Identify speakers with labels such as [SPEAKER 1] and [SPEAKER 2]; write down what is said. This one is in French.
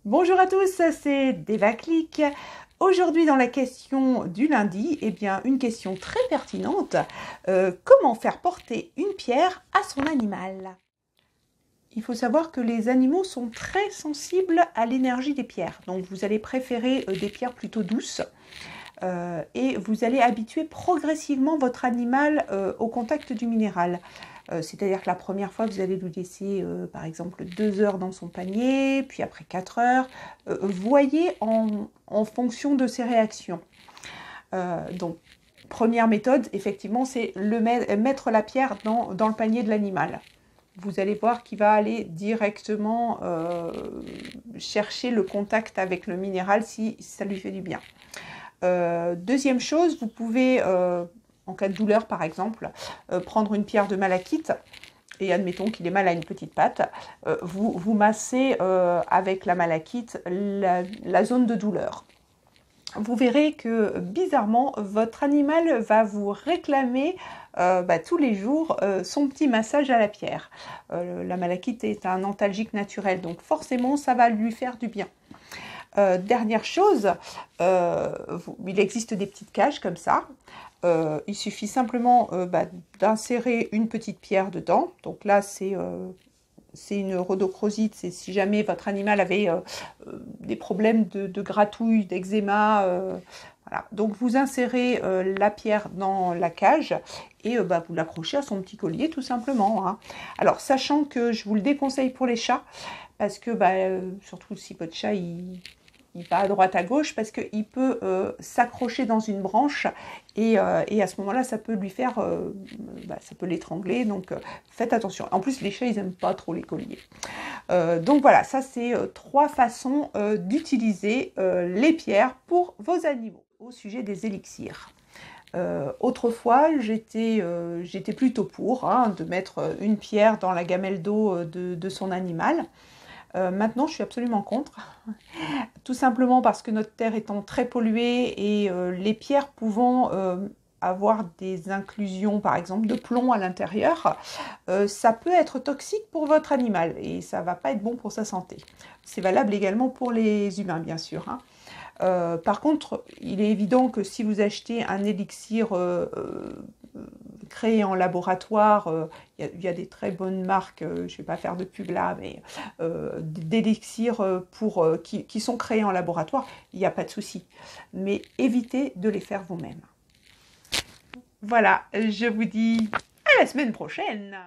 [SPEAKER 1] Bonjour à tous, c'est DevaClick. Aujourd'hui dans la question du lundi, une question très pertinente. Comment faire porter une pierre à son animal? Il faut savoir que les animaux sont très sensibles à l'énergie des pierres. Donc vous allez préférer des pierres plutôt douces. Et vous allez habituer progressivement votre animal au contact du minéral. C'est-à-dire que la première fois, vous allez lui laisser, par exemple, 2 heures dans son panier, puis après 4 heures. Voyez en fonction de ses réactions. Donc, première méthode, effectivement, c'est mettre la pierre dans le panier de l'animal. Vous allez voir qu'il va aller directement chercher le contact avec le minéral si ça lui fait du bien. Deuxième chose, vous pouvez, en cas de douleur par exemple, prendre une pierre de malachite et admettons qu'il est mal à une petite patte, vous massez avec la malachite la zone de douleur. Vous verrez que bizarrement, votre animal va vous réclamer tous les jours son petit massage à la pierre. La malachite est un antalgique naturel, donc forcément ça va lui faire du bien. Dernière chose, il existe des petites cages comme ça. Il suffit simplement d'insérer une petite pierre dedans. Donc là, c'est une rhodochrosite. C'est si jamais votre animal avait des problèmes de gratouille, d'eczéma. Voilà. Donc vous insérez la pierre dans la cage et vous l'accrochez à son petit collier tout simplement. Hein. Alors sachant que je vous le déconseille pour les chats, parce que surtout si votre chat il va à droite à gauche, parce qu'il peut s'accrocher dans une branche et à ce moment-là ça peut lui faire ça peut l'étrangler, donc faites attention. En plus les chats ils n'aiment pas trop les colliers. Donc voilà, ça c'est 3 façons d'utiliser les pierres pour vos animaux. Au sujet des élixirs. Autrefois, j'étais plutôt pour de mettre une pierre dans la gamelle d'eau de son animal. Maintenant, je suis absolument contre, tout simplement parce que notre terre étant très polluée et les pierres pouvant avoir des inclusions, par exemple, de plomb à l'intérieur, ça peut être toxique pour votre animal et ça ne va pas être bon pour sa santé. C'est valable également pour les humains, bien sûr. Hein. Par contre, il est évident que si vous achetez un élixir créé en laboratoire, il y a des très bonnes marques, je ne vais pas faire de pub là, mais d'élixirs qui sont créés en laboratoire, il n'y a pas de souci. Mais évitez de les faire vous-même. Voilà, je vous dis à la semaine prochaine.